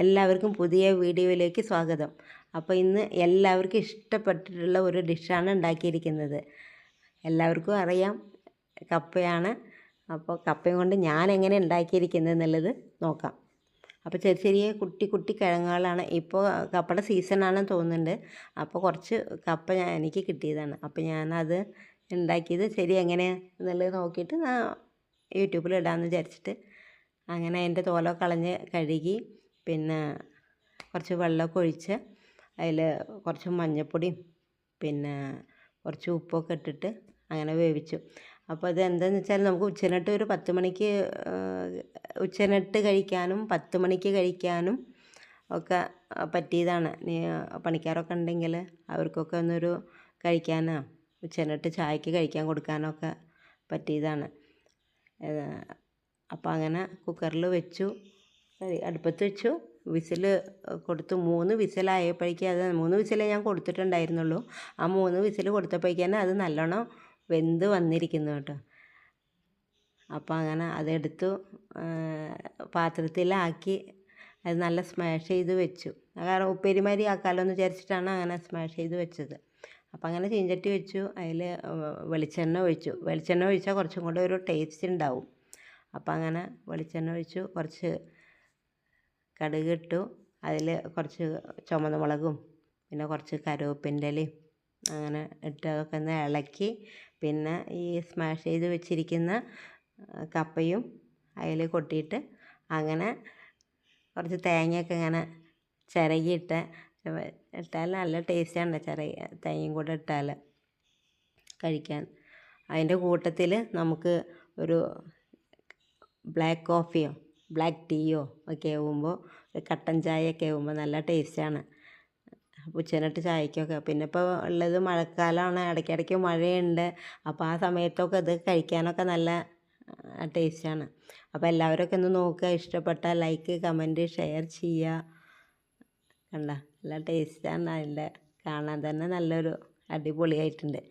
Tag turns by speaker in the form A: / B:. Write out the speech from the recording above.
A: എല്ലാവർക്കും പുതിയ വീഡിയോയിലേക്ക് സ്വാഗതം. അപ്പോൾ ഇന്ന് എല്ലാവർക്കും ഇഷ്ടപ്പെട്ടിട്ടുള്ള ഒരു ഡിഷാണ് ഉണ്ടാക്കിയിരിക്കുന്നത്. എല്ലാവർക്കും അറിയാം കപ്പയാണ്. അപ്പോൾ കപ്പയും കൊണ്ട് ഞാൻ എങ്ങനെ ഉണ്ടാക്കിയിരിക്കുന്നത് എന്നുള്ളത് നോക്കാം. അപ്പോൾ ചെറിയ ചെറിയ കുട്ടി കിഴങ്ങുകളാണ്. ഇപ്പോൾ കപ്പയുടെ സീസണാണെന്ന് തോന്നുന്നുണ്ട്. അപ്പോൾ കുറച്ച് കപ്പ എനിക്ക് കിട്ടിയതാണ്. അപ്പോൾ ഞാനത് ഉണ്ടാക്കിയത് ശരി എങ്ങനെയാണെന്നുള്ളത് നോക്കിയിട്ട് യൂട്യൂബിൽ ഇടാമെന്ന് വിചാരിച്ചിട്ട് അങ്ങനെ അതിൻ്റെ തോലൊക്കെ കളഞ്ഞ് കഴുകി, പിന്നെ കുറച്ച് വെള്ളമൊക്കെ ഒഴിച്ച് അതിൽ കുറച്ച് മഞ്ഞൾപ്പൊടിയും പിന്നെ കുറച്ച് ഉപ്പൊക്കെ ഇട്ടിട്ട് അങ്ങനെ വേവിച്ചു. അപ്പോൾ അത് എന്താണെന്ന് വെച്ചാൽ നമുക്ക് ഉച്ചനട്ട് ഒരു 10 മണിക്ക് ഉച്ചനട്ട് കഴിക്കാനും 10 മണിക്ക് കഴിക്കാനും ഒക്കെ പറ്റിയതാണ്. പണിക്കാരൊക്കെ ഉണ്ടെങ്കിൽ അവർക്കൊക്കെ ഒന്നൊരു കഴിക്കാനോ ഉച്ചനട്ട് ചായക്ക് കഴിക്കാൻ കൊടുക്കാനൊക്കെ പറ്റിയതാണ്. അപ്പോൾ അങ്ങനെ കുക്കറിൽ വെച്ചു, അടുപ്പത്ത് വെച്ചു, വിസിൽ കൊടുത്തു. 3 വിസിലായപ്പോഴേക്കും അത് 3 വിസിലേ ഞാൻ കൊടുത്തിട്ടുണ്ടായിരുന്നുള്ളൂ. ആ 3 വിസിൽ കൊടുത്തപ്പോഴേക്കാണ് അത് നല്ലോണം വെന്ത് വന്നിരിക്കുന്നു കേട്ടോ. അപ്പോൾ അങ്ങനെ അതെടുത്തു പാത്രത്തിലാക്കി അത് നല്ല സ്മാഷ് ചെയ്ത് വെച്ചു. കാരണം ഉപ്പേരിമാരി ആക്കാമല്ലോ എന്ന് വിചാരിച്ചിട്ടാണ് അങ്ങനെ സ്മാഷ് ചെയ്ത് വെച്ചത്. അപ്പോൾ അങ്ങനെ ചീഞ്ചട്ടി വെച്ചു, അതിൽ വെളിച്ചെണ്ണ ഒഴിച്ചു. വെളിച്ചെണ്ണ ഒഴിച്ചാൽ കുറച്ചും കൂടെ ഒരു ടേസ്റ്റ് ഉണ്ടാവും. അപ്പോൾ അങ്ങനെ വെളിച്ചെണ്ണ ഒഴിച്ചു, കുറച്ച് കടുക് ഇട്ടു, അതിൽ കുറച്ച് ചുമന്ന മുളകും പിന്നെ കുറച്ച് കറിവേപ്പിൻ്റെ ഇലയും അങ്ങനെ ഇട്ട് അതൊക്കെ ഒന്ന് ഇളക്കി, പിന്നെ ഈ സ്മാഷ് ചെയ്ത് വെച്ചിരിക്കുന്ന കപ്പയും അതിൽ കൊട്ടിയിട്ട് അങ്ങനെ കുറച്ച് തേങ്ങയൊക്കെ ഇങ്ങനെ ചിരകിയിട്ട് ഇട്ടാൽ നല്ല ടേസ്റ്റാണ്. തേങ്ങയും കൂടെ ഇട്ടാൽ കഴിക്കാൻ. അതിൻ്റെ കൂട്ടത്തിൽ നമുക്ക് ഒരു ബ്ലാക്ക് കോഫിയോ ബ്ലാക്ക് ടീയോ ഒക്കെ ആകുമ്പോൾ, കട്ടൻ ചായയൊക്കെ ആകുമ്പോൾ നല്ല ടേസ്റ്റാണ് ഉച്ചനട്ട് ചായക്കൊക്കെ. പിന്നെ ഇപ്പോൾ ഉള്ളത് മഴക്കാലമാണ്, ഇടയ്ക്കിടയ്ക്ക് മഴയുണ്ട്. അപ്പോൾ ആ സമയത്തൊക്കെ ഇത് കഴിക്കാനൊക്കെ നല്ല ടേസ്റ്റാണ്. അപ്പോൾ എല്ലാവരൊക്കെ ഒന്ന് നോക്കുക, ഇഷ്ടപ്പെട്ടാൽ ലൈക്ക്, കമൻറ്റ്, ഷെയർ ചെയ്യുക. കണ്ട നല്ല ടേസ്റ്റാണ്. അതിൻ്റെ കാണാൻ തന്നെ നല്ലൊരു അടിപൊളിയായിട്ടുണ്ട്.